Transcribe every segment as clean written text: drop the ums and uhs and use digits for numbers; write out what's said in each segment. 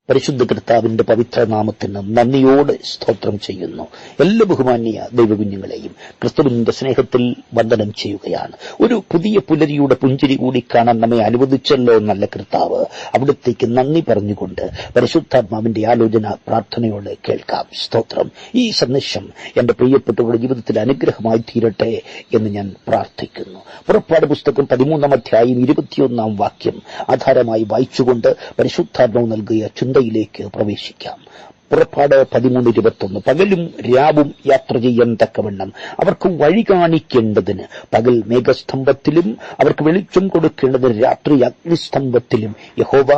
പരിശുദ്ധ കർത്താവിന്റെ പവിത്ര നാമത്തിന് നന്ദിയോടെ സ്തോത്രം ചെയ്യുന്നു. എല്ലാ ബഹുമാന്യ ദൈവകുഞ്ഞുങ്ങളെയും ക്രിസ്തുവിന്റെ സ്നേഹത്തിൽ വന്ദനം ചെയ്യുകയാണ്. ഒരു പുതിയ പുലരിയുടെ പുഞ്ചിരി കൂടി കാണാൻ നമ്മെ അനുവദിച്ചല്ലോ നല്ല കർത്താവ്. അവിടത്തേക്ക് നന്ദി പറഞ്ഞുകൊണ്ട് പരിശുദ്ധാത്മാവിന്റെ ആലോചന പ്രാർത്ഥനയോടെ കേൾക്കാം. സ്തോത്രം. ഈ സന്ദേശം എന്റെ പ്രിയപ്പെട്ടവരുടെ ജീവിതത്തിൽ അനുഗ്രഹമായി തീരട്ടെ എന്ന് ഞാൻ പ്രാർത്ഥിക്കുന്നു. പുറപ്പാട് പുസ്തകം 13-ാം അധ്യായം 21-ാം വാക്യം ആധാരമായി വായിച്ചുകൊണ്ട് പരിശുദ്ധാത്മാവ് നൽകിയ ചിന്തയിലേക്ക് പ്രവേശിക്കാം. പുറപ്പാട് 13:21. പകലും രാവും യാത്ര ചെയ്യാൻ തക്കവണ്ണം അവർക്ക് വഴി കാണിക്കേണ്ടതിന് പകൽ മേഘസ്തംഭത്തിലും അവർക്ക് വെളിച്ചം കൊടുക്കേണ്ടതിന് രാത്രി അഗ്നിസ്തംഭത്തിലും യഹോവ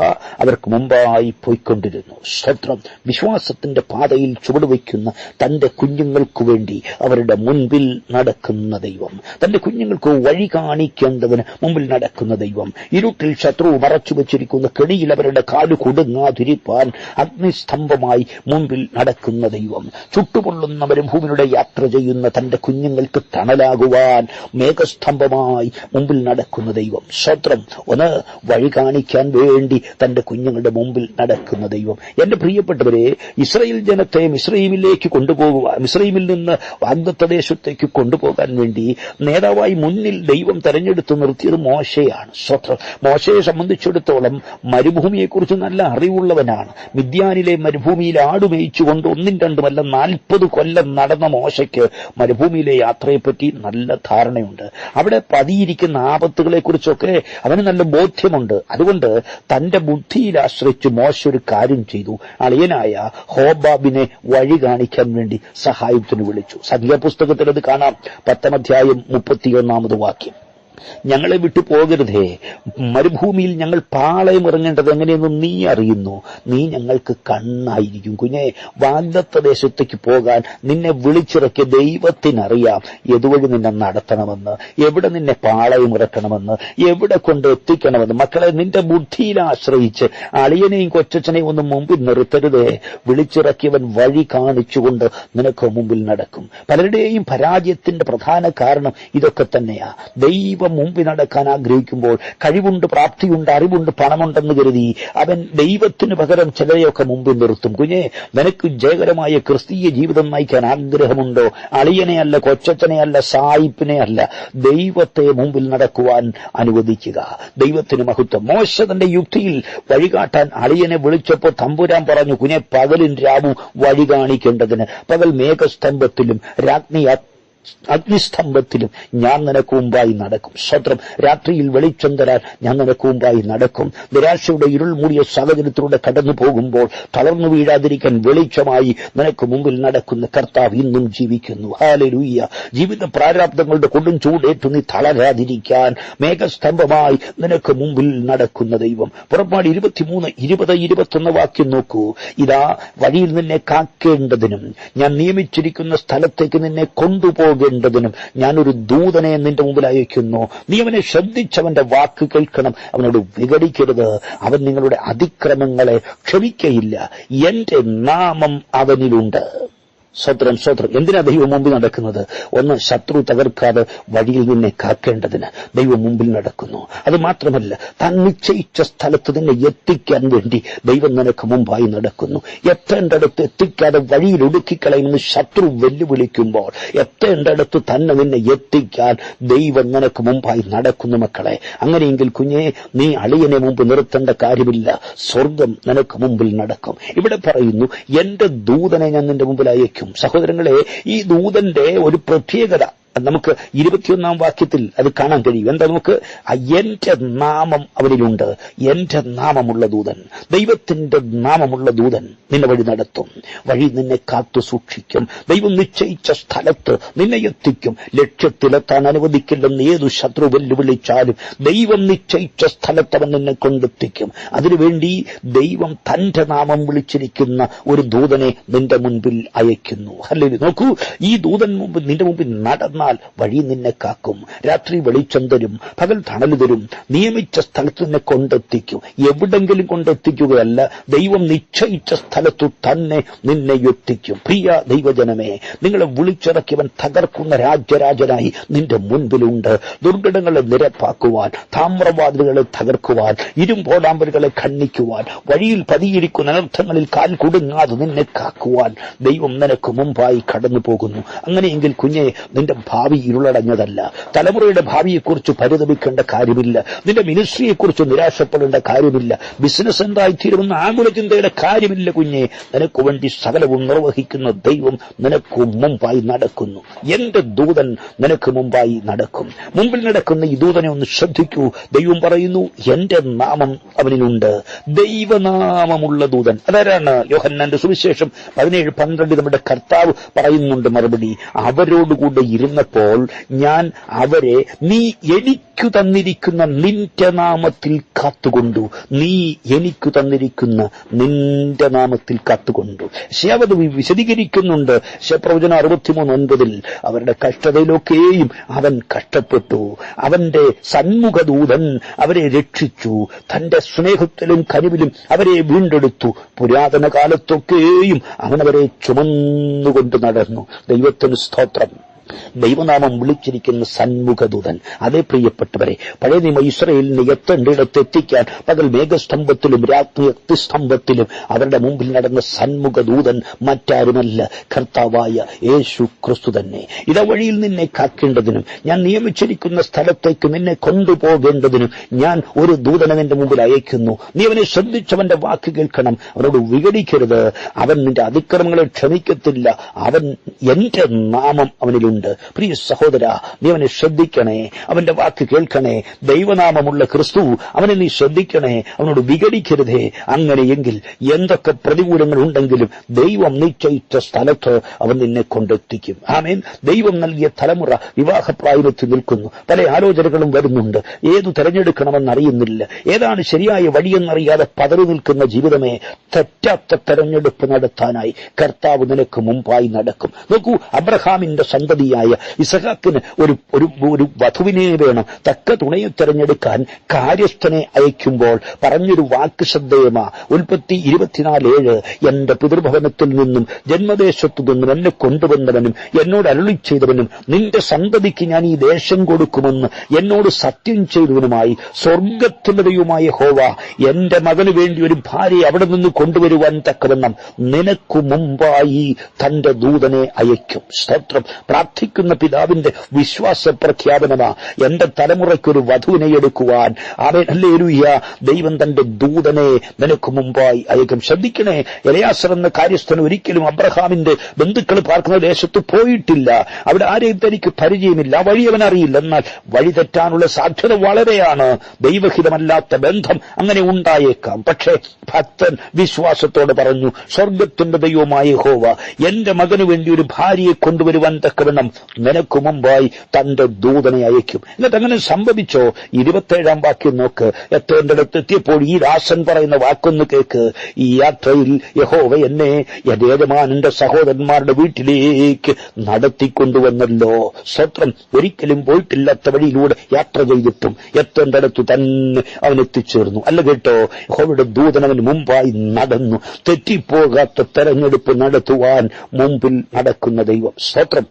അവർക്ക് മുമ്പായി പോയിക്കൊണ്ടിരുന്നു. സ്തോത്രം. വിശ്വാസത്തിന്റെ പാതയിൽ ചുവടുവയ്ക്കുന്ന തന്റെ കുഞ്ഞുങ്ങൾക്കു വേണ്ടി അവരുടെ മുൻപിൽ നടക്കുന്ന ദൈവം, തന്റെ കുഞ്ഞുങ്ങൾക്ക് വഴി കാണിക്കേണ്ടതിന് മുമ്പിൽ നടക്കുന്ന ദൈവം, ഇരുട്ടിൽ ശത്രു മറച്ചു വച്ചിരിക്കുന്ന കെണിയിൽ അവരുടെ കാലു കൊടുങ്ങാതിരിപ്പാൻ അഗ്നിസ്തംഭമായി മുൻപിൽ നടക്കുന്ന ദൈവം, ചുട്ടുപൊള്ളുന്ന മരുഭൂമിയുടെ യാത്ര ചെയ്യുന്ന തന്റെ കുഞ്ഞുങ്ങൾക്ക് തണലാകുവാൻ മേഘസ്തംഭമായി മുമ്പിൽ നടക്കുന്ന ദൈവം. സ്തോത്രം. ഒന്ന് വഴി കാണിക്കാൻ വേണ്ടി തന്റെ കുഞ്ഞുങ്ങളുടെ മുമ്പിൽ നടക്കുന്ന ദൈവം. എന്റെ പ്രിയപ്പെട്ടവരെ, ഇസ്രായേൽ ജനത്തെ മിസ്രയീമിലേക്ക് കൊണ്ടുപോകുവാൻ, മിസ്രയീമിൽ നിന്ന് വാഗ്ദത്തദേശത്തേക്ക് കൊണ്ടുപോകാൻ വേണ്ടി നേതാവായി മുന്നിൽ ദൈവം തെരഞ്ഞെടുത്ത് നിർത്തിയത് മോശയാണ്. സ്തോത്രം. മോശയെ സംബന്ധിച്ചിടത്തോളം മരുഭൂമിയെക്കുറിച്ച് നല്ല അറിവുള്ളവനാണ്. മിദ്യാനിലെ മരുഭൂമിയിൽ ആടുമേയിച്ചുകൊണ്ട് 1-2 40 കൊല്ലം നടന്ന മോശയ്ക്ക് മരുഭൂമിയിലെ യാത്രയെപ്പറ്റി നല്ല ധാരണയുണ്ട്. അവിടെ പതിയിരിക്കുന്ന ആപത്തുകളെക്കുറിച്ചൊക്കെ അവന് നല്ല ബോധ്യമുണ്ട്. അതുകൊണ്ട് തന്റെ ബുദ്ധിയിൽ ആശ്രയിച്ച് മോശ ഒരു കാര്യം ചെയ്തു. അളിയനായ ഹോബാബിനെ വഴി കാണിക്കാൻ വേണ്ടി സഹായത്തിന് വിളിച്ചു. സംഖ്യാപുസ്തകത്തിൽ അത് കാണാം. 10-ാം അധ്യായം 31-ാമത് വാക്യം. ഞങ്ങളെ വിട്ടു പോകരുതേ, മരുഭൂമിയിൽ ഞങ്ങൾ പാളയം ഇറങ്ങേണ്ടത് എങ്ങനെയെന്ന് നീ അറിയുന്നു. നീ ഞങ്ങൾക്ക് കണ്ണായിരിക്കും. കുഞ്ഞെ, വാഗ്ദത്ത ദേശത്തേക്ക് പോകാൻ നിന്നെ വിളിച്ചിറക്കിയ ദൈവത്തിനറിയാം ഏതുവഴി നിന്നെ നടത്തണമെന്ന്, എവിടെ നിന്നെ പാളയം ഇറക്കണമെന്ന്, എവിടെ കൊണ്ട് എത്തിക്കണമെന്ന്. മക്കളെ, നിന്റെ ബുദ്ധിയിൽ ആശ്രയിച്ച് അളിയനെയും കൊച്ചച്ഛനെയും ഒന്നും മുമ്പിൽ നിർത്തരുതേ. വിളിച്ചിറക്കിയവൻ വഴി കാണിച്ചുകൊണ്ട് നിനക്ക് മുമ്പിൽ നടക്കും. പലരുടെയും പരാജയത്തിന്റെ പ്രധാന കാരണം ഇതൊക്കെ തന്നെയാ. ദൈവം മുമ്പിൽ നടക്കാൻ ആഗ്രഹിക്കുമ്പോൾ കഴിവുണ്ട്, പ്രാപ്തിയുണ്ട്, അറിവുണ്ട്, പണമുണ്ടെന്ന് കരുതി അവൻ ദൈവത്തിന് പകരം ചിലരെയൊക്കെ മുമ്പിൽ നിർത്തും. കുഞ്ഞെ, നിനക്ക് ജയകരമായ ക്രിസ്തീയ ജീവിതം നയിക്കാൻ ആഗ്രഹമുണ്ടോ? അളിയനെയല്ല, കൊച്ചച്ഛനെയല്ല, സായിപ്പിനെയല്ല, ദൈവത്തെ മുമ്പിൽ നടക്കുവാൻ അനുവദിക്കുക. ദൈവത്തിന് മഹത്വം. മോശ തന്റെ യുക്തിയിൽ വഴികാട്ടാൻ അളിയനെ വിളിച്ചപ്പോൾ തമ്പുരാൻ പറഞ്ഞു, കുഞ്ഞെ, പകലും രാവും വഴി കാണിക്കേണ്ടതിന് പകൽ മേഘസ്തംഭത്തിലും രാത്രി അഗ്നിസ്തംഭത്തിലും ഞാൻ നിനക്ക് മുമ്പായി നടക്കും. സ്തോത്രം. രാത്രിയിൽ വെളിച്ചം തരാൻ ഞാൻ നിനക്ക് മുമ്പായി നടക്കും. നിരാശയുടെ ഇരുൾ മൂടിയ സാഹചര്യത്തിലൂടെ കടന്നു പോകുമ്പോൾ തളർന്നു വീഴാതിരിക്കാൻ വെളിച്ചമായി നിനക്ക് മുമ്പിൽ നടക്കുന്ന കർത്താവ് ഇന്നും ജീവിക്കുന്നു. ഹല്ലേലൂയ. ജീവിത പ്രാരാബ്ദങ്ങളുടെ കൊടും ചൂടേറ്റു നീ തളരാതിരിക്കാൻ മേഘസ്തംഭമായി നിനക്ക് മുമ്പിൽ നടക്കുന്ന ദൈവം. പുറപ്പാട് 23:20-21 വാക്യം നോക്കൂ. ഇതാ, വഴിയിൽ നിന്നെ കാക്കേണ്ടതിനും ഞാൻ നിയമിച്ചിരിക്കുന്ന സ്ഥലത്തേക്ക് നിന്നെ കൊണ്ടുപോകേണ്ടതിനും ഞാനൊരു ദൂതനെ നിന്റെ മുമ്പിൽ അയക്കുന്നു. നീ അവനെ ശ്രദ്ധിച്ചവന്റെ വാക്ക് കേൾക്കണം. അവനോട് വിഘടിക്കരുത്. അവൻ നിങ്ങളുടെ അതിക്രമങ്ങളെ ക്ഷമിക്കയില്ല. എന്റെ നാമം അവനിലുണ്ട്. സ്വത്രം സ്വത്രം. എന്തിനാ ദൈവം മുമ്പിൽ നടക്കുന്നത്? ഒന്ന്, ശത്രു തകർക്കാതെ വഴിയിൽ നിന്നെ കാക്കേണ്ടതിന് ദൈവം മുമ്പിൽ നടക്കുന്നു. അത് മാത്രമല്ല, താൻ നിശ്ചയിച്ച സ്ഥലത്ത് നിന്നെ എത്തിക്കാൻ വേണ്ടി ദൈവം നിനക്ക് മുമ്പായി നടക്കുന്നു. എത്തേണ്ടടുത്ത് എത്തിക്കാതെ വഴിയിൽ ഒടുക്കിക്കളയുമെന്ന് ശത്രു വെല്ലുവിളിക്കുമ്പോൾ എത്തേണ്ടടുത്ത് തന്നെ നിന്നെ എത്തിക്കാൻ ദൈവം നിനക്ക് മുമ്പായി നടക്കുന്നു. മക്കളെ, അങ്ങനെയെങ്കിൽ കുഞ്ഞെ, നീ അളിയനെ മുമ്പ് നിർത്തേണ്ട കാര്യമില്ല. സ്വർഗം നിനക്ക് മുമ്പിൽ നടക്കും. ഇവിടെ പറയുന്നു, എന്റെ ദൂതനെ ഞാൻ നിന്റെ മുമ്പിൽ അയക്കും. സഹോദരങ്ങളെ, ഈ ദൂതന്റെ ഒരു പ്രത്യേകത നമുക്ക് 21-ാം വാക്യത്തിൽ അത് കാണാൻ കഴിയും. എന്താ? നമുക്ക് എന്റെ നാമം അവനിലുണ്ട്. എന്റെ നാമമുള്ള ദൂതൻ, ദൈവത്തിന്റെ നാമമുള്ള ദൂതൻ നിന്നെ വഴി നടത്തും. വഴി നിന്നെ കാത്തു സൂക്ഷിക്കും. ദൈവം നിശ്ചയിച്ച സ്ഥലത്ത് നിന്നെ എത്തിക്കും. ലക്ഷ്യത്തിലെത്താൻ അനുവദിക്കില്ലെന്ന് ഏതു ശത്രു വെല്ലുവിളിച്ചാലും ദൈവം നിശ്ചയിച്ച സ്ഥലത്ത് അവൻ നിന്നെ കൊണ്ടെത്തിക്കും. അതിനുവേണ്ടി ദൈവം തന്റെ നാമം വിളിച്ചിരിക്കുന്ന ഒരു ദൂതനെ നിന്റെ മുൻപിൽ അയക്കുന്നു. അല്ലെങ്കിൽ നോക്കൂ, ഈ ദൂതൻ നിന്റെ മുമ്പിൽ നടന്ന് എന്തെന്നാൽ വഴി നിന്നെ കാക്കും, രാത്രി വെളിച്ചം തരും, പകൽ തണൽ തരും, നിയമിച്ച സ്ഥലത്ത് നിന്നെ കൊണ്ടെത്തിക്കും. എവിടെങ്കിലും കൊണ്ടെത്തിക്കുകയല്ല, ദൈവം നിശ്ചയിച്ച സ്ഥലത്തു തന്നെ നിന്നെ എത്തിക്കും. പ്രിയ ദൈവജനമേ, നിങ്ങളെ വിളിച്ചിറക്കിയവൻ തകർക്കുന്ന രാജരാജനായി നിന്റെ മുൻപിലുണ്ട്. ദുർഘടങ്ങളെ നിരപ്പാക്കുവാൻ, താമ്രവാതിലുകളെ തകർക്കുവാൻ, ഇരുമ്പോടാമ്പലുകളെ ഖണ്ഡിക്കുവാൻ, വഴിയിൽ പതിയിരിക്കുന്ന അനർത്ഥങ്ങളിൽ കാൽ കുടുങ്ങാതെ നിന്നെ കാക്കുവാൻ ദൈവം നിനക്ക് മുമ്പായി കടന്നു പോകുന്നു. അങ്ങനെയെങ്കിൽ കുഞ്ഞെ, നിന്റെ ഭാവി ഇരുളടഞ്ഞതല്ല. തലമുറയുടെ ഭാവിയെക്കുറിച്ച് പരിതപിക്കേണ്ട കാര്യമില്ല. നിന്റെ മിനിസ്ട്രിയെക്കുറിച്ച് നിരാശപ്പെടേണ്ട കാര്യമില്ല. ബിസിനസ് എന്തായിത്തീരുമെന്ന ആകുല ചിന്തയുടെ കാര്യമില്ല കുഞ്ഞെ. നിനക്ക് വേണ്ടി സകലവും നിർവഹിക്കുന്ന ദൈവം നിനക്ക് മുമ്പായി നടക്കുന്നു. എന്റെ ദൂതൻ നിനക്ക് മുമ്പായി നടക്കും. മുമ്പിൽ നടക്കുന്ന ഈ ദൂതനെ ഒന്ന് ശ്രദ്ധിക്കൂ. ദൈവം പറയുന്നു, എന്റെ നാമം അവനിലുണ്ട്. ദൈവനാമമുള്ള ദൂതൻ അതാരാണ്? യോഹന്നാന്റെ സുവിശേഷം 17:12 നമ്മുടെ കർത്താവ് പറയുന്നുണ്ട് മറുപടി. അവരോടുകൂടെ ഇരുന്നപ്പോൾ ഞാൻ അവരെ നീ എനിക്കു തന്നിരിക്കുന്ന നിന്റെ നാമത്തിൽ കാത്തുകൊണ്ടു. നീ എനിക്കു തന്നിരിക്കുന്ന നിന്റെ നാമത്തിൽ കാത്തുകൊണ്ടു. ശേവത് വിശദീകരിക്കുന്നുണ്ട്. ശേപ്രവചനം 63:9 അവരുടെ കഷ്ടതയിലൊക്കെയും അവൻ കഷ്ടപ്പെട്ടു. അവന്റെ സന്മുഖദൂതൻ അവരെ രക്ഷിച്ചു. തന്റെ സ്നേഹത്തിലും കനിവിലും അവരെ വീണ്ടെടുത്തു. പുരാതന കാലത്തൊക്കെയും അവനവരെ ചുമന്നുകൊണ്ട് നടന്നു. ദൈവത്തിന് സ്തോത്രം. ദൈവനാമം വിളിച്ചിരിക്കുന്ന സന്മുഖദൂതൻ. അതേ പ്രിയപ്പെട്ടവരെ, പഴയ നിയമ ഇസ്രായേലിനെ എത്തേണ്ടിടത്തെത്തിക്കാൻ പകൽ മേഘസ്തംഭത്തിലും രാത്രി അഗ്നിസ്തംഭത്തിലും അവരുടെ മുമ്പിൽ നടന്ന സന്മുഖദൂതൻ മറ്റാരുമല്ല, കർത്താവായ യേശു ക്രിസ്തു തന്നെ. ഇതാ വഴിയിൽ നിന്നെ കാക്കേണ്ടതിനും ഞാൻ നിയമിച്ചിരിക്കുന്ന സ്ഥലത്തേക്ക് നിന്നെ കൊണ്ടുപോകേണ്ടതിനും ഞാൻ ഒരു ദൂതനെ നിന്റെ മുമ്പിൽ അയക്കുന്നു. നീ അവനെ ശ്രദ്ധിച്ചവന്റെ വാക്ക് കേൾക്കണം. അവനോട് വിഘടിക്കരുത്. അവൻ നിന്റെ അതിക്രമങ്ങളെ ക്ഷമിക്കത്തില്ല. അവൻ എന്റെ നാമം അവനിലുണ്ട്. പ്രിയ സഹോദര, നീ അവനെ ശ്രദ്ധിക്കണേ. അവന്റെ വാക്ക് കേൾക്കണേ. ദൈവനാമമുള്ള ക്രിസ്തു, അവനെ നീ ശ്രദ്ധിക്കണേ. അവനോട് വിഘടിക്കരുതേ. അങ്ങനെയെങ്കിൽ എന്തൊക്കെ പ്രതികൂലങ്ങൾ ഉണ്ടെങ്കിലും ദൈവം നിശ്ചയിച്ച സ്ഥലത്ത് അവൻ നിന്നെ കൊണ്ടെത്തിക്കും. ആമേൻ. ദൈവം നൽകിയ തലമുറ വിവാഹപ്രായത്തിൽ നിൽക്കുന്നു. പല ആലോചനകളും വരുന്നുണ്ട്. ഏതു തെരഞ്ഞെടുക്കണമെന്നറിയുന്നില്ല. ഏതാണ് ശരിയായ വഴിയെന്നറിയാതെ പതറി നിൽക്കുന്ന ജീവിതമേ, തെറ്റാത്ത തെരഞ്ഞെടുപ്പ് നടത്താനായി കർത്താവ് നിനക്ക് മുമ്പായി നടക്കും. നോക്കൂ, അബ്രഹാമിന്റെ സന്തതിയായ ഇസഹാക്കിന് ഒരു വധുവിനെ വേണം. തക്ക തുണയെ തെരഞ്ഞെടുക്കാൻ കാര്യസ്ഥനെ അയക്കുമ്പോൾ പറഞ്ഞൊരു വാക്ക് ശ്രദ്ധേയമാ. ഉൽപ്പത്തി 24:7 എന്റെ പിതൃഭവനത്തിൽ നിന്നും ജന്മദേശത്തു നിന്നും എന്നെ കൊണ്ടുവന്നവനും എന്നോട് അരുളി ചെയ്തവനും നിന്റെ സന്തതിക്ക് ഞാൻ ഈ ദേശം കൊടുക്കുമെന്ന് എന്നോട് സത്യം ചെയ്തവനുമായി സ്വർഗത്തിന്റെ ദൈവമായ യഹോവ എന്റെ മകന് വേണ്ടി ഒരു ഭാര്യയെ അവിടെ നിന്ന് കൊണ്ടുവരുവാൻ തക്കവണ്ണം നിനക്കു മുമ്പായി തന്റെ ദൂതനെ അയക്കും. സ്തോത്രം. പ്രാർത്ഥിക്കുന്ന പിതാവിന്റെ വിശ്വാസ പ്രഖ്യാപനമാ. എന്റെ തലമുറയ്ക്കൊരു വധുവിനെ എടുക്കുവാൻ ആമേൻ ഹല്ലേലൂയ ദൈവം തന്റെ ദൂതനെ നിനക്ക് മുമ്പായി അയക്കും. ശ്രദ്ധിക്കണേ, എലയാസർ എന്ന കാര്യസ്ഥൻ ഒരിക്കലും അബ്രഹാമിന്റെ ബന്ധുക്കൾ പാർക്കുന്ന ദേശത്ത് പോയിട്ടില്ല. അവിടെ ആരെയും തനിക്ക് പരിചയമില്ല. വഴി അവൻ അറിയില്ല. എന്നാൽ വഴി തെറ്റാനുള്ള സാധ്യത വളരെയാണ്. ദൈവഹിതമല്ലാത്ത ബന്ധം അങ്ങനെ ഉണ്ടായേക്കാം. പക്ഷേ ഭക്തൻ വിശ്വാസത്തോടെ പറഞ്ഞു, സ്വർഗത്തിന്റെ ദൈവമായ യഹോവ എന്റെ മകന് വേണ്ടി ഒരു ഭാര്യയെ കൊണ്ടുവരുവാൻ തക്കവണ്ണം നിനക്ക് മുമ്പായി തന്റെ ദൂതനെ അയക്കും. എന്നിട്ട് അങ്ങനെ സംഭവിച്ചോ? 27-ാം വാക്യം നോക്ക്. എത്തേണ്ടിടത്തെത്തിയപ്പോൾ ഈ ദാസൻ പറയുന്ന വാക്കൊന്ന് കേക്ക്. ഈ യാത്രയിൽ യഹോവ എന്നെ എന്റെ യജമാനന്റെ സഹോദരന്മാരുടെ വീട്ടിലേക്ക് നടത്തിക്കൊണ്ടുവന്നല്ലോ. സ്വത്രം. ഒരിക്കലും പോയിട്ടില്ലാത്ത വഴിയിലൂടെ യാത്ര ചെയ്തിട്ടും എത്തേണ്ടിടത്തു തന്നെ അവൻ എത്തിച്ചേർന്നു. അല്ല കേട്ടോ, യഹോവയുടെ ദൂതൻ അവന് മുമ്പായി നടന്നു. തെറ്റിപ്പോകാത്ത തെരഞ്ഞെടുപ്പ് നടത്തുവാൻ മുമ്പിൽ നടക്കുന്ന ദൈവം. സ്തോത്രം.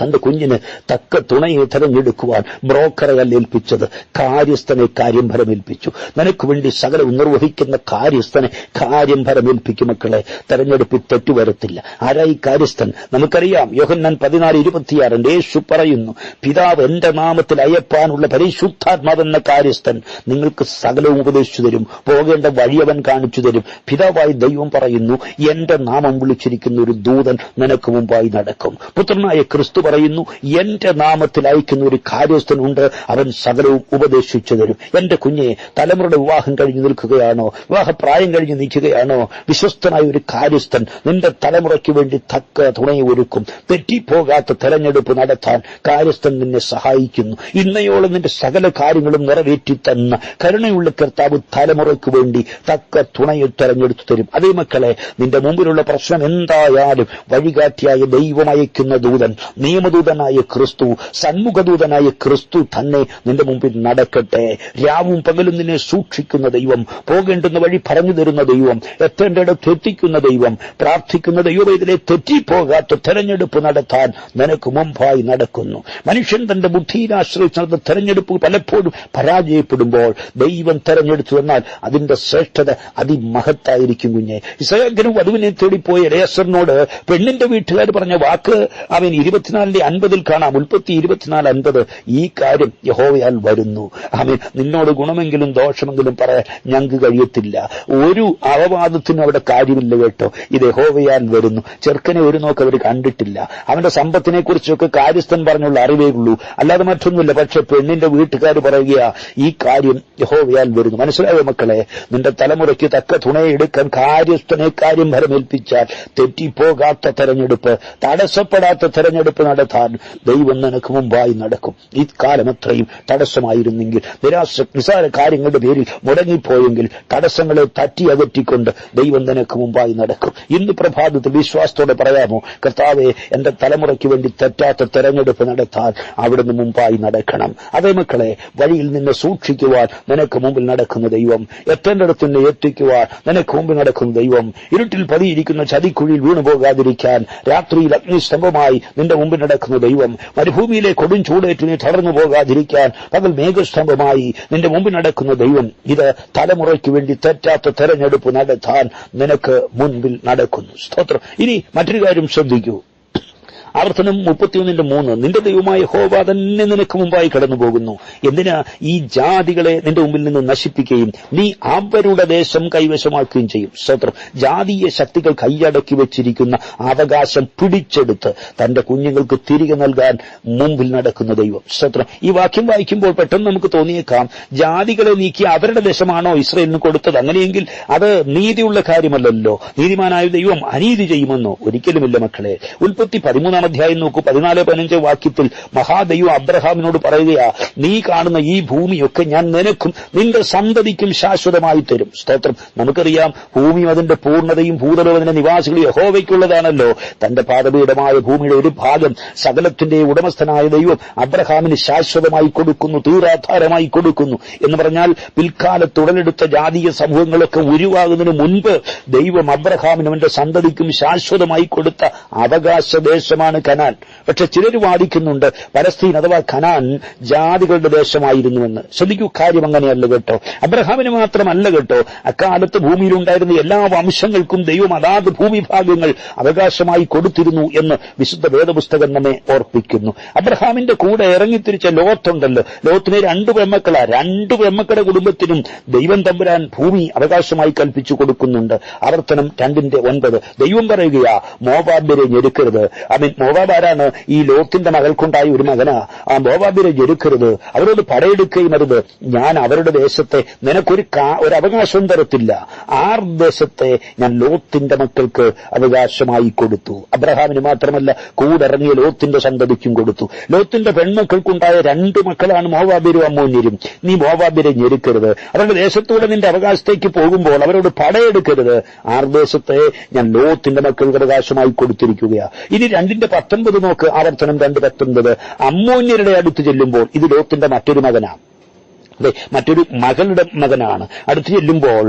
തന്റെ കുഞ്ഞിന് തക്ക തുണയെ തെരഞ്ഞെടുക്കുവാൻ ബ്രോക്കറെയല്ല ഏൽപ്പിച്ചത്, കാര്യസ്ഥനെ കാര്യം ഭരമേൽപ്പിച്ചു. നിനക്ക് വേണ്ടി സകലവും നിർവഹിക്കുന്ന കാര്യസ്ഥനെ കാര്യം ഭരമേൽപ്പിക്കും. മക്കളെ, തെരഞ്ഞെടുപ്പിൽ തെറ്റുവരത്തില്ല. ആരായി കാര്യസ്ഥൻ? നമുക്കറിയാം. യോഹന്നാൻ 14:26 യേശു പറയുന്നു, പിതാവ് എന്റെ നാമത്തിൽ അയപ്പാനുള്ള പരിശുദ്ധാത്മാവെന്ന കാര്യസ്ഥൻ നിങ്ങൾക്ക് സകലവും ഉപദേശിച്ചു തരും. പോകേണ്ട വഴിയവൻ കാണിച്ചു തരും. പിതാവായി ദൈവം പറയുന്നു, എന്റെ നാമം വിളിച്ചിരിക്കുന്ന ഒരു ദൂതൻ നിനക്ക് മുമ്പായി നടക്കും. പുത്രനായ ക്രിസ്തു പറയുന്നു, എന്റെ നാമത്തിൽ അയക്കുന്ന ഒരു കാര്യസ്ഥനുണ്ട്, അവൻ സകലവും ഉപദേശിച്ചു തരും. എന്റെ കുഞ്ഞെ, തലമുറയുടെ വിവാഹം കഴിഞ്ഞ് നിൽക്കുകയാണോ? വിവാഹപ്രായം കഴിഞ്ഞ് നിൽക്കുകയാണോ? വിശ്വസ്തനായ ഒരു കാര്യസ്ഥൻ നിന്റെ തലമുറയ്ക്ക് വേണ്ടി തക്ക തുണയെ ഒരുക്കും. തെറ്റിപ്പോകാത്ത തെരഞ്ഞെടുപ്പ് നടത്താൻ കാര്യസ്ഥൻ നിന്നെ സഹായിക്കുന്നു. ഇന്നയോളം നിന്റെ സകല കാര്യങ്ങളും നിറവേറ്റി തന്ന കരുണയുള്ള കർത്താവ് തലമുറയ്ക്ക് വേണ്ടി തക്ക തുണയെ തെരഞ്ഞെടുത്തു തരും. അതേ മക്കളെ, നിന്റെ മുമ്പിലുള്ള പ്രശ്നം എന്തായാലും വഴികാട്ടിയായ ദൈവം അയക്കുന്ന ദൂതൻ നിയമദൂതനായ ക്രിസ്തു, സന്മുഖദൂതനായ ക്രിസ്തു തന്നെ നിന്റെ മുമ്പിൽ നടക്കട്ടെ. രാവും പകലും നിന്നെ സൂക്ഷിക്കുന്ന ദൈവം, പോകേണ്ടുന്ന വഴി പറഞ്ഞു തരുന്ന ദൈവം, എത്തേണ്ടിടത്ത് എത്തിക്കുന്ന ദൈവം, പ്രാർത്ഥിക്കുന്ന ദൈവം ഇതിലെ തെറ്റിപ്പോകാത്ത തെരഞ്ഞെടുപ്പ് നടത്താൻ നിനക്ക് മുമ്പായി നടക്കുന്നു. മനുഷ്യൻ തന്റെ ബുദ്ധിയിൽ ആശ്രയിച്ച് നടന്ന തെരഞ്ഞെടുപ്പ് പലപ്പോഴും പരാജയപ്പെടുമ്പോൾ ദൈവം തെരഞ്ഞെടുത്തു എന്നാൽ അതിന്റെ ശ്രേഷ്ഠത അതിമഹത്തായിരിക്കും. കുഞ്ഞെ, ഇസ്രായേലിനും വധുവിനെ തേടിപ്പോയ എലയാസറിനോട് പെണ്ണിന്റെ വീട്ടുകാർ പറഞ്ഞ വാക്ക് അവൻ 24:50 കാണാം. ഉൽപ്പത്തി 24:50. ഈ കാര്യം യഹോവയാൽ വരുന്നു. അവൻ നിന്നോട് ഗുണമെങ്കിലും ദോഷമെങ്കിലും പറയാൻ ഞങ്ങൾക്ക് കഴിയത്തില്ല. ഒരു അപവാദത്തിനും അവിടെ കാര്യമില്ല കേട്ടോ. ഇത് യഹോവയാൽ വരുന്നു. ചെറുക്കനെ ഒരു നോക്ക് അവർ കണ്ടിട്ടില്ല. അവന്റെ സമ്പത്തിനെ കുറിച്ചൊക്കെ കാര്യസ്ഥൻ പറഞ്ഞുള്ള അറിവേ ഉള്ളൂ, അല്ലാതെ മറ്റൊന്നുമില്ല. പക്ഷെ പെണ്ണിന്റെ വീട്ടുകാർ പറയുക ഈ കാര്യം യഹോവയാൽ വരുന്നു. മനസ്സിലായോ മക്കളെ? നിന്റെ തലമുറയ്ക്ക് തക്ക തുണയെടുക്കാൻ കാര്യസ്ഥനെ കാര്യം ഭരമേൽപ്പിച്ചാൽ തെറ്റിപ്പോകാത്ത തെരഞ്ഞെടുപ്പ്, തടസ്സപ്പെടാത്ത തെരഞ്ഞെടുപ്പ് നടത്താൻ ദൈവം നിനക്ക് മുമ്പായി നടക്കും. ഈ കാലം എത്രയും തടസ്സമായിരുന്നെങ്കിൽ, നിസാര കാര്യങ്ങളുടെ പേരിൽ മുടങ്ങിപ്പോയെങ്കിൽ തടസ്സങ്ങളെ തട്ടി അകറ്റിക്കൊണ്ട് ദൈവം നിനക്ക് മുമ്പായി നടക്കും. ഇന്ന് പ്രഭാതത്തിൽ വിശ്വാസത്തോടെ പറയാമോ, കർത്താവേ, എന്റെ തലമുറയ്ക്ക് വേണ്ടി തെറ്റാത്ത തെരഞ്ഞെടുപ്പ് നടത്താൻ അവിടുന്ന് മുമ്പായി നടക്കണം. അതേ മക്കളെ, വഴിയിൽ നിന്നെ സൂക്ഷിക്കുവാൻ നിനക്ക് മുമ്പിൽ നടക്കുന്ന ദൈവം, എത്തേണ്ടിടത്ത് നിന്നെ എത്തിക്കുവാൻ നിനക്ക് മുമ്പിൽ നടക്കുന്ന ദൈവം, ഇരുട്ടിൽ പതിയിരിക്കുന്ന ചതിക്കുഴിയിൽ വീണുപോകാതിരിക്കാൻ രാത്രിയിൽ അഗ്നിസ്തംഭമായി നിന്റെ മുമ്പിൽ നടക്കുന്ന ദൈവം, മരുഭൂമിയിലെ കൊടും ചൂടേറ്റ് നീ തളർന്നു പോകാതിരിക്കാൻ പകൽ മേഘസ്തംഭമായി നിന്റെ മുമ്പിൽ നടക്കുന്ന ദൈവം, ഇത് തലമുറയ്ക്ക് വേണ്ടി തെറ്റാത്ത തെരഞ്ഞെടുപ്പ് നടത്താൻ നിനക്ക് മുൻപിൽ നടക്കുന്നു. സ്തോത്രം. ഇനി മറ്റൊരു കാര്യം ശ്രദ്ധിക്കൂ. ആവർത്തനം 31:3. നിന്റെ ദൈവമായ യഹോവ തന്നെ നിനക്ക് മുമ്പായി കടന്നു പോകുന്നു. എന്തിനാ? ഈ ജാതികളെ നിന്റെ മുമ്പിൽ നിന്ന് നശിപ്പിക്കുകയും നീ അവരുടെ ദേശം കൈവശമാക്കുകയും ചെയ്യും. സ്തോത്രം. ജാതീയ ശക്തികൾ കൈയടക്കി വെച്ചിരിക്കുന്ന അവകാശം പിടിച്ചെടുത്ത് തന്റെ കുഞ്ഞുങ്ങൾക്ക് തിരികെ നൽകാൻ മുമ്പിൽ നടക്കുന്ന ദൈവം. സ്തോത്രം. ഈ വാക്യം വായിക്കുമ്പോൾ പെട്ടെന്ന് നമുക്ക് തോന്നിയേക്കാം, ജാതികളെ നീക്കി അവരുടെ ദേശമാണോ ഇസ്രായേലിന് കൊടുത്തത്? അങ്ങനെയെങ്കിൽ അത് നീതിയുള്ള കാര്യമല്ലല്ലോ, നീതിമാനായ ദൈവം അനീതി ചെയ്യുമെന്നോ? ഒരിക്കലുമില്ല മക്കളെ. ഉൽപ്പത്തി 13 അധ്യായം നോക്കൂ, 14-15 വാക്യത്തിൽ മഹാദൈവം അബ്രഹാമിനോട് പറയുകയാ, നീ കാണുന്ന ഈ ഭൂമിയൊക്കെ ഞാൻ നിനക്കും നിന്റെ സന്തതിക്കും ശാശ്വതമായി തരും. സ്തോത്രം. നമുക്കറിയാം, ഭൂമിയും അതിന്റെ പൂർണ്ണതയും ഭൂതലവും അതിന്റെ നിവാസികളും യഹോവയ്ക്കുള്ളതാണല്ലോ. തന്റെ പാദപീഠമായ ഭൂമിയുടെ ഒരു ഭാഗം സകലത്തിന്റെ ഉടമസ്ഥനായ ദൈവം അബ്രഹാമിന് ശാശ്വതമായി കൊടുക്കുന്നു, തീരാധാരമായി കൊടുക്കുന്നു. എന്ന് പറഞ്ഞാൽ പിൽക്കാലത്ത് ഉടലെടുത്ത ജാതീയ സമൂഹങ്ങളൊക്കെ ഉരുവാകുന്നതിന് മുൻപ് ദൈവം അബ്രഹാമിനും അവന്റെ സന്തതിക്കും ശാശ്വതമായി കൊടുത്ത അവകാശദേശമാണ് കനാൻ. പക്ഷെ ചിലർ വാദിക്കുന്നുണ്ട് പലസ്തീൻ അഥവാ കനാൻ ജാതികളുടെ ദേശമായിരുന്നുവെന്ന്. ശ്രദ്ധിക്കൂ, കാര്യം അങ്ങനെയല്ല കേട്ടോ. അബ്രഹാമിന് മാത്രമല്ല കേട്ടോ, അക്കാലത്ത് ഭൂമിയിലുണ്ടായിരുന്ന എല്ലാ വംശങ്ങൾക്കും ദൈവം അതാത് ഭൂമിഭാഗങ്ങൾ അവകാശമായി കൊടുത്തിരുന്നു എന്ന് വിശുദ്ധ വേദപുസ്തകം നമ്മെ ഓർപ്പിക്കുന്നു. അബ്രഹാമിന്റെ കൂടെ ഇറങ്ങിത്തിരിച്ച ലോത്തുണ്ടല്ലോ, ലോത്തിന് 2 പെൺമക്കളാ. 2 പെൺമക്കളുടെ കുടുംബത്തിനും ദൈവം തമ്പുരാൻ ഭൂമി അവകാശമായി കൽപ്പിച്ചു കൊടുക്കുന്നുണ്ട്. ആവർത്തനം 2:9. ദൈവം പറയുകയാ, മോവാബ്യരെ ഞെരുക്കരുത്. മോവാബ് ആരാണ്? ഈ ലോത്തിന്റെ മകൾക്കുണ്ടായ ഒരു മകനാ. ആ മോവാബിനെ ഞെരുക്കരുത്, അവരോട് പടയെടുക്കുകയും അരുത്. ഞാൻ അവരുടെ ദേശത്തെ നിനക്കൊരു അവകാശം തരത്തില്ല. ദേശത്തെ ഞാൻ ലോത്തിന്റെ മക്കൾക്ക് അവകാശമായി കൊടുത്തു. അബ്രഹാമിന് മാത്രമല്ല, കൂടിറങ്ങിയ ലോത്തിന്റെ സന്തതിക്കും കൊടുത്തു. ലോത്തിന്റെ പെൺമക്കൾക്കുണ്ടായ 2 മക്കളാണ് മോവാബിരും അമ്മോന്യരും. നീ മോവാബിരെ ഞെരുക്കരുത്. അവരുടെ ദേശത്തൂടെ നിന്റെ അവകാശത്തേക്ക് പോകുമ്പോൾ അവരോട് പടയെടുക്കരുത്. ദേശത്തെ ഞാൻ ലോത്തിന്റെ മക്കൾക്ക് അവകാശമായി കൊടുത്തിരിക്കുകയാ. ഇനി 2:19 നോക്ക്. ആവർത്തനം 2:19. അമ്മോന്യരുടെ അടുത്ത് ചെല്ലുമ്പോൾ, ഇത് ലോത്തിന്റെ മറ്റൊരു മകനാണ്, മറ്റൊരു മകളുടെ മകനാണ്. അടുത്ത് ചെല്ലുമ്പോൾ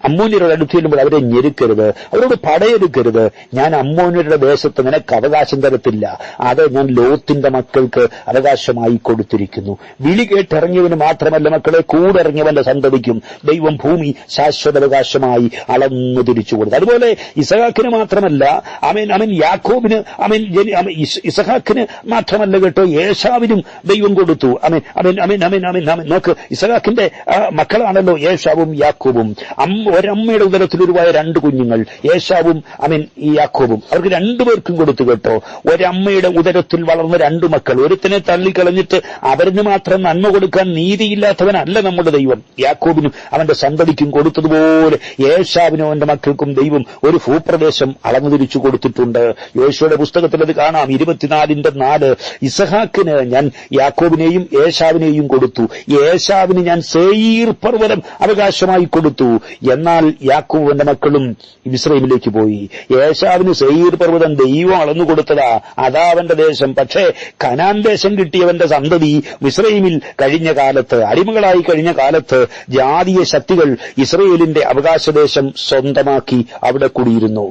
അമ്മോന്യരുടെ അടുത്ത് ചെല്ലുമ്പോൾ അവരെ ഞെരുക്കരുത്, അവരോട് പടയെടുക്കരുത്. ഞാൻ അമ്മോന്യരുടെ ദേശത്ത് നിനക്ക് അവകാശം തരത്തില്ല, അത് ഞാൻ ലോത്തിന്റെ മക്കൾക്ക് അവകാശമായി കൊടുത്തിരിക്കുന്നു. വിളി കേട്ടിറങ്ങിയവന് മാത്രമല്ല മക്കളെ, കൂടിറങ്ങിയവന്റെ സന്തതിക്കും ദൈവം ഭൂമി ശാശ്വതാവകാശമായി അളന്നു തിരിച്ചു കൊടുത്തു. അതുപോലെ ഇസഹാക്കിന് മാത്രമല്ല, യാക്കോബിന് ഇസഹാക്കിന് മാത്രമല്ല കേട്ടോ, ഏശാവിനും ദൈവം കൊടുത്തു. നോക്ക്, ഇസഹാക്കിന്റെ മക്കളാണല്ലോ ഏശാവും യാക്കോബും. ഒരമ്മയുടെ ഉദരത്തിൽ ഉരുവായ 2 കുഞ്ഞുങ്ങൾ, ഏശാവും ഈ യാക്കോബും. അവർക്ക് 2 പേർക്കും കൊടുത്തു കേട്ടോ. ഒരമ്മയുടെ ഉദരത്തിൽ വളർന്ന 2 മക്കൾ. ഒരുത്തനെ തള്ളിക്കളഞ്ഞിട്ട് അവരിന് മാത്രം നന്മ കൊടുക്കാൻ നീതിയില്ലാത്തവനല്ല നമ്മുടെ ദൈവം. യാക്കോബിനും അവന്റെ സന്തതിക്കും കൊടുത്തതുപോലെ ഏശാവിനും അവന്റെ മക്കൾക്കും ദൈവം ഒരു ഭൂപ്രദേശം അളന്നു തിരിച്ചു കൊടുത്തിട്ടുണ്ട്. യോശുവയുടെ പുസ്തകത്തിൽ അത് കാണാം. 24:4. ഇസഹാക്കിന് ഞാൻ യാക്കോബിനെയും ഏശാവിനെയും കൊടുത്തു, ഏശാവിന് ഞാൻ സേയീർ പർവ്വതം അവകാശമായി കൊടുത്തു. എന്നാൽ യാക്കോബിന്റെ മക്കളും മിസ്രയീമിലേക്ക് പോയി. ഏശാവിന് സേയീർ പർവ്വതം ദൈവം അളന്നു കൊടുത്തതാ, അതാ അവന്റെ ദേശം. പക്ഷേ കനാൻ ദേശം കിട്ടിയവന്റെ സന്തതി മിസ്രയീമിൽ കഴിഞ്ഞ കാലത്ത്, അടിമകളായി കഴിഞ്ഞ കാലത്ത് ജാതീയ ശക്തികൾ ഇസ്രയേലിന്റെ അവകാശദേശം സ്വന്തമാക്കി അവിടെ കുടിയിരുന്നു.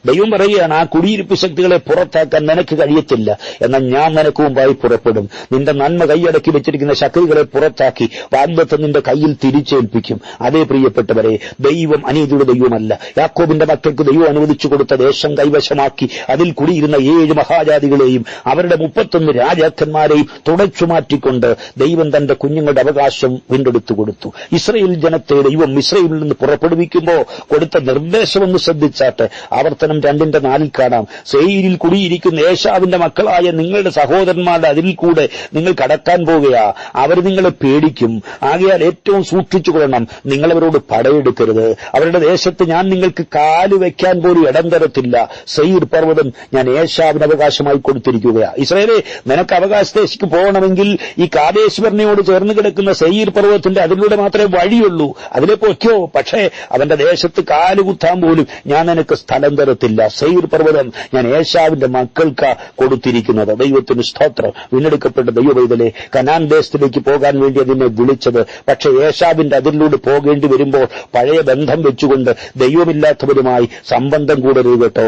ദൈവം പറയുകയാണ്, ആ കുടിയിരിപ്പ് ശക്തികളെ പുറത്താക്കാൻ നിനക്ക് കഴിയത്തില്ല, എന്നാൽ ഞാൻ നിനക്ക് മുമ്പായി പുറപ്പെടും. നിന്റെ നന്മ കൈയടക്കി വെച്ചിരിക്കുന്ന ശക്തികളെ പുറത്താക്കി വാഗ്ദത്തം നിന്റെ കയ്യിൽ തിരിച്ചേൽപ്പിക്കും. അതേ പ്രിയപ്പെട്ടവരെ, ദൈവം അനീതിയുടെ ദൈവമല്ല. യാക്കോബിന്റെ മക്കൾക്ക് ദൈവം അനുവദിച്ചു കൊടുത്ത ദേശം കൈവശമാക്കി അതിൽ കുടിയിരുന്ന 7 മഹാജാതികളെയും അവരുടെ 31 രാജാക്കന്മാരെയും തുടച്ചു മാറ്റിക്കൊണ്ട് ദൈവം തന്റെ കുഞ്ഞുങ്ങളുടെ അവകാശം വീണ്ടെടുത്തു കൊടുത്തു. ഇസ്രയേൽ ജനത്തെ ദൈവം മിസ്രയീമിൽ നിന്ന് പുറപ്പെടുവിക്കുമ്പോൾ കൊടുത്ത നിർദ്ദേശമൊന്ന് ശ്രദ്ധിച്ചാട്ട് ആവർത്തനം 2:4 കാണാം. സെയീരിൽ കുടിയിരിക്കുന്ന ഏശാവിന്റെ മക്കളായ നിങ്ങളുടെ സഹോദരന്മാരുടെ അതിൽ കൂടെ നിങ്ങൾ കടക്കാൻ പോകുകയാ. അവർ നിങ്ങളെ പേടിക്കും. ആകയാൽ ഏറ്റവും സൂക്ഷിച്ചുകൊള്ളണം. നിങ്ങളവരോട് പടയെടുക്കരുത്. അവരുടെ ദേശത്ത് ഞാൻ നിങ്ങൾക്ക് കാല് വയ്ക്കാൻ പോലും ഇടം തരത്തില്ല. സെയീർ പർവ്വതം ഞാൻ ഏശാവിന് അവകാശമായി കൊടുത്തിരിക്കുകയാ. ഇസ്രായേലേ, നിനക്ക് അവകാശദേശിക്ക് പോകണമെങ്കിൽ ഈ കാദേശ് ബർന്നയോട് ചേർന്ന് കിടക്കുന്ന സെയീർ പർവ്വതത്തിന്റെ അതിലൂടെ മാത്രമേ വഴിയുള്ളൂ. അതിലെ പൊയ്ക്കോ. പക്ഷേ അവന്റെ ദേശത്ത് കാലുകുത്താൻ പോലും ഞാൻ നിനക്ക് സ്ഥലം തരത്തില്ല. സെയീർ പർവ്വതം ഞാൻ ഏശാവിന്റെ മക്കൾക്ക് കൊടുത്തിരിക്കുന്നത്. ദൈവത്തിന് സ്തോത്രം. വീണ്ടെടുക്കപ്പെട്ട ദൈവവൈതലെ, കനാൻ ദേശത്തിലേക്ക് പോകാൻ വേണ്ടി അതിനെ വിളിച്ചത്. പക്ഷെ ഏശാവിന്റെ അതിലൂടെ പോകേണ്ടി വരുമ്പോൾ പഴയ ബന്ധം വെച്ചുകൊണ്ട് ദൈവമില്ലാത്തവരുമായി സംബന്ധം കൂടരുത് കേട്ടോ.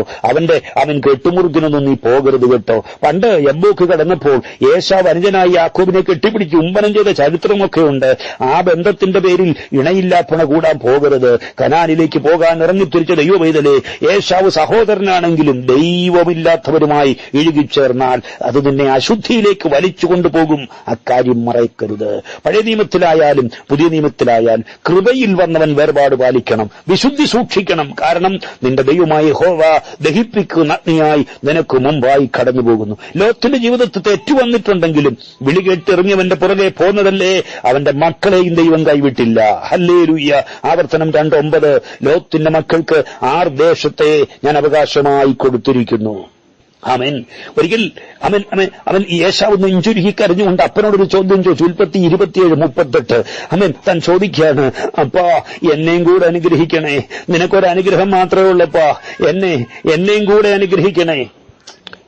അവൻ കെട്ടുമുറുക്കിനൊന്നും നീ പോകരുത് കേട്ടോ. പണ്ട് യബ്ബോക്ക് കടന്നപ്പോൾ ഏശാവ് അനുജനായി യാക്കോബിനെ കെട്ടിപ്പിടിച്ച് ഉമ്പനം ചെയ്ത ചരിത്രമൊക്കെ ഉണ്ട്. ആ ബന്ധത്തിന്റെ പേരിൽ ഇണയില്ലാപ്പണ കൂടാൻ പോകരുത്. കനാനിലേക്ക് പോകാൻ ഇറങ്ങിത്തിരിച്ച ദൈവവൈതലെ, ഏശാവ് സഹോദരനാണെങ്കിലും ദൈവമില്ലാത്തവരുമായി ഇഴുകിച്ചേർന്നാൽ അത് നിന്നെ അശുദ്ധിയിലേക്ക് വലിച്ചു കൊണ്ടുപോകും. അക്കാര്യം മറക്കരുത്. പഴയ നിയമത്തിലായാലും പുതിയ നിയമത്തിലായാലും കൃപയിൽ വന്നവൻ വേർപാട് പാലിക്കണം, വിശുദ്ധി സൂക്ഷിക്കണം. കാരണം നിന്റെ ദൈവമായ യഹോവ ദഹിപ്പിക്കുന്ന അഗ്നിയായി നിനക്ക് മുമ്പായി കടന്നുപോകുന്നു. ലോത്തിന്റെ ജീവിതത്തിൽ തെറ്റു വന്നിട്ടുണ്ടെങ്കിലും വിളി കേട്ടിറങ്ങിയവന്റെ പുറകെ പോന്നതല്ലേ, അവന്റെ മക്കളെയും ദൈവം കൈവിട്ടില്ല. ഹല്ലേലൂയ. ആവർത്തനം 2:9 ലോത്തിന്റെ മക്കൾക്ക് 6 ദേശത്തെ ഞാൻ അവകാശമായി കൊടുത്തിരിക്കുന്നു. അവൻ ഒരിക്കൽ അവൻ യേശാവ് നെഞ്ചുരുകി കരഞ്ഞുകൊണ്ട് അപ്പനോടൊരു ചോദ്യം ചോദിച്ചു. ഉൽപ്പത്തി 27:38 അവൻ താൻ ചോദിക്കുകയാണ്, അപ്പാ എന്നെയും കൂടെ അനുഗ്രഹിക്കണേ. നിനക്കൊരു അനുഗ്രഹം മാത്രമേ ഉള്ളപ്പാ, എന്നെയും കൂടെ അനുഗ്രഹിക്കണേ.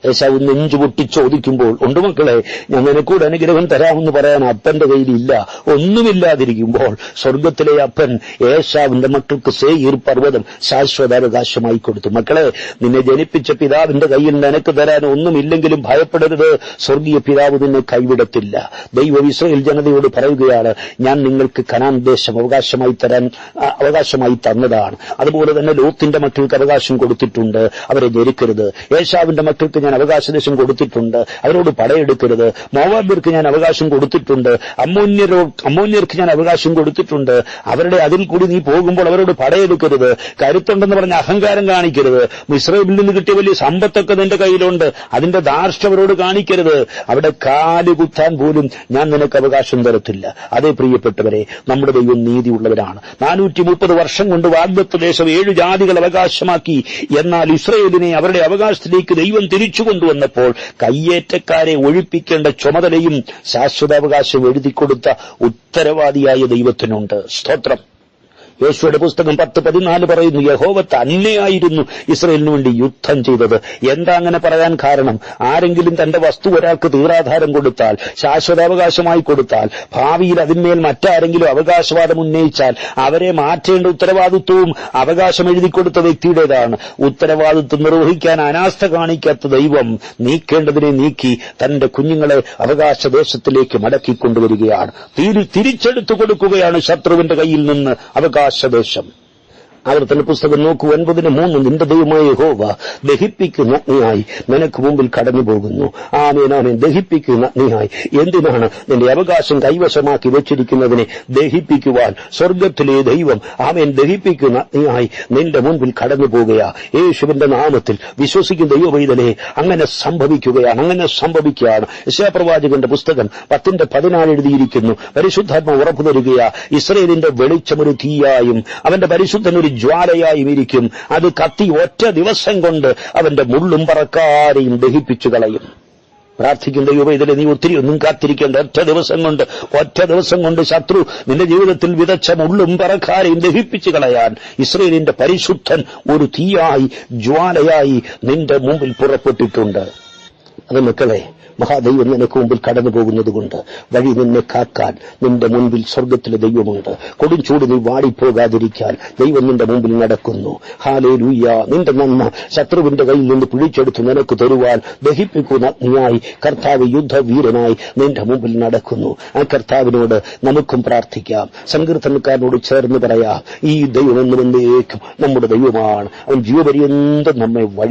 ഏശാവ് നെഞ്ചുപൊട്ടി ചോദിക്കുമ്പോൾ, ഉണ്ട് മക്കളെ, ഞാൻ നിനക്കൂടെ അനുഗ്രഹം തരാമെന്ന് പറയാൻ അപ്പന്റെ കയ്യിലില്ല. ഒന്നുമില്ലാതിരിക്കുമ്പോൾ സ്വർഗത്തിലെ അപ്പൻ ഏശാവിന്റെ മക്കൾക്ക് സേയീർ പർവ്വതം ശാശ്വതാവകാശമായി കൊടുത്തു. മക്കളെ, നിന്നെ ജനിപ്പിച്ച പിതാവിന്റെ കയ്യിൽ നിനക്ക് തരാൻ ഒന്നുമില്ലെങ്കിലും ഭയപ്പെടരുത്. സ്വർഗീയ പിതാവ് നിന്നെ കൈവിടത്തില്ല. ദൈവം ഇസ്രായേൽ ജനതയോട് പറയുകയാണ്, ഞാൻ നിങ്ങൾക്ക് കനാൻ ദേശം അവകാശമായി തന്നതാണ്. അതുപോലെ തന്നെ ലോത്തിന്റെ മക്കൾക്ക് അവകാശം കൊടുത്തിട്ടുണ്ട്. അവരെ ഞെരുക്കരുത്. ഏശാവിന്റെ മക്കൾക്ക് ഞാൻ അവകാശദേശം കൊടുത്തിട്ടുണ്ട്. അവരോട് പടയെടുക്കരുത്. മോവാബ്യർക്ക് ഞാൻ അവകാശം കൊടുത്തിട്ടുണ്ട്. അമ്മോന്യർക്ക് ഞാൻ അവകാശം കൊടുത്തിട്ടുണ്ട്. അവരുടെ അതിൽ കൂടി നീ പോകുമ്പോൾ അവരോട് പടയെടുക്കരുത്. കരുത്തുണ്ടെന്ന് പറഞ്ഞ അഹങ്കാരം കാണിക്കരുത്. ഇസ്രായേലിൽ നിന്ന് കിട്ടിയ വലിയ സമ്പത്തൊക്കെ നിന്റെ കയ്യിലുണ്ട്, അതിന്റെ ധാർഷ്ട്യം അവരോട് കാണിക്കരുത്. അവിടെ കാല് കുത്താൻ പോലും ഞാൻ നിനക്ക് അവകാശം തരത്തില്ല. അതേ പ്രിയപ്പെട്ടവരെ, നമ്മുടെ ദൈവം നീതിയുള്ളവരാണ്. 430 വർഷം കൊണ്ട് വാഗ്ദത്ത ദേശം 7 ജാതികൾ അവകാശമാക്കി. എന്നാൽ ഇസ്രായേലിനെ അവരുടെ അവകാശത്തിലേക്ക് ദൈവം തിരിച്ചു കൊണ്ടുവന്നപ്പോൾ കയ്യേറ്റക്കാരെ ഒഴിപ്പിക്കേണ്ട ചുമതലയും ശാശ്വതാവകാശം എഴുതിക്കൊടുത്ത ഉത്തരവാദിയായ ദൈവത്തിനുണ്ട്. സ്തോത്രം. യോശുവയുടെ പുസ്തകം 10:14 പറയുന്നു, യഹോവ തന്നെയായിരുന്നു ഇസ്രായേലിനു വേണ്ടി യുദ്ധം ചെയ്തത്. എന്താ അങ്ങനെ പറയാൻ കാരണം? ആരെങ്കിലും തന്റെ വസ്തു ഒരാൾക്ക് തീറാധാരം കൊടുത്താൽ, ശാശ്വതാവകാശമായി കൊടുത്താൽ, ഭാവിയിൽ അതിന്മേൽ മറ്റാരെങ്കിലും അവകാശവാദം ഉന്നയിച്ചാൽ അവരെ മാറ്റേണ്ട ഉത്തരവാദിത്വവും അവകാശം എഴുതിക്കൊടുത്ത വ്യക്തിയുടേതാണ്. ഉത്തരവാദിത്വം നിർവഹിക്കാൻ അനാസ്ഥ കാണിക്കാത്ത ദൈവം നീക്കേണ്ടതിനെ നീക്കി തന്റെ കുഞ്ഞുങ്ങളെ അവകാശദേശത്തിലേക്ക് മടക്കിക്കൊണ്ടുവരികയാണ്. തിരിച്ചെടുത്തു കൊടുക്കുകയാണ് ശത്രുവിന്റെ കയ്യിൽ നിന്ന് അവകാശദേശം. ആവർത്തന പുസ്തകം നോക്കൂ, 9:3 നിന്റെ ദൈവമായ യഹോവ ദഹിപ്പിക്കുന്ന അഗ്നിയായി നിനക്ക് മുമ്പിൽ കടന്നു പോകുന്നു. ആമേൻ. ദഹിപ്പിക്കുന്ന അഗ്നിയായി. എന്തിനാണ്? നിന്റെ അവകാശം കൈവശമാക്കി വെച്ചിരിക്കുന്നതിനെ ദഹിപ്പിക്കുവാൻ സ്വർഗത്തിലെ ദൈവം ദഹിപ്പിക്കുന്ന അഗ്നിയായി നിന്റെ മുൻപിൽ കടന്നു പോകുകയാ. യേശുവിന്റെ നാമത്തിൽ വിശ്വസിക്കുന്ന ദൈവവൈതലേ, അങ്ങനെ സംഭവിക്കുകയാണ്. യെശയ്യാപ്രവാചകന്റെ പുസ്തകം 10:14 എഴുതിയിരിക്കുന്നു, പരിശുദ്ധാത്മാവ് ഉറപ്പു തരികയാ, ഇസ്രായേലിന്റെ വെളിച്ചമൊരു തീയായും അവന്റെ പരിശുദ്ധനൊരു ജ്വാലയായും ഇരിക്കും. അത് കത്തി ഒറ്റ ദിവസം കൊണ്ട് അവന്റെ മുള്ളും പറക്കാരെയും ദഹിപ്പിച്ചു കളയും. പ്രാർത്ഥിക്കേണ്ട യുവതിലെ നീ ഒത്തിരി ഒന്നും കാത്തിരിക്കേണ്ട. ഒറ്റ ദിവസം കൊണ്ട് ശത്രു നിന്റെ ജീവിതത്തിൽ വിതച്ച മുള്ളും പറക്കാരെയും ദഹിപ്പിച്ചു കളയാൻ ഇസ്രായേലിന്റെ പരിശുദ്ധൻ ഒരു തീയായി ജ്വാലയായി നിന്റെ മുമ്പിൽ പുറപ്പെട്ടിട്ടുണ്ട്. അത് മക്കളെ, മഹാദൈവം നിനക്ക് മുമ്പിൽ കടന്നു പോകുന്നതുകൊണ്ട് വഴി നിന്നെ കാക്കാൻ നിന്റെ മുൻപിൽ സ്വർഗത്തിലെ ദൈവമുണ്ട്. കൊടുംചൂട് നീ വാടിപ്പോകാതിരിക്കാൻ ദൈവം നിന്റെ മുമ്പിൽ നടക്കുന്നു. ഹല്ലേലൂയ. നിന്റെ നന്മ ശത്രുവിന്റെ കയ്യിൽ നിന്ന് പിടിച്ചെടുത്ത് നിനക്ക് തരുവാൻ ദഹിപ്പിക്കുന്ന അഗ്നിയായി കർത്താവ് യുദ്ധവീരനായി നിന്റെ മുമ്പിൽ നടക്കുന്നു. ആ കർത്താവിനോട് നമുക്കും പ്രാർത്ഥിക്കാം. സങ്കീർത്തനക്കാരനോട് ചേർന്ന് പറയാം, ഈ ദൈവം എന്നും എന്നേക്കും നമ്മുടെ ദൈവമാണ്. അവൻ ജീവപര്യന്തം നമ്മെ വഴി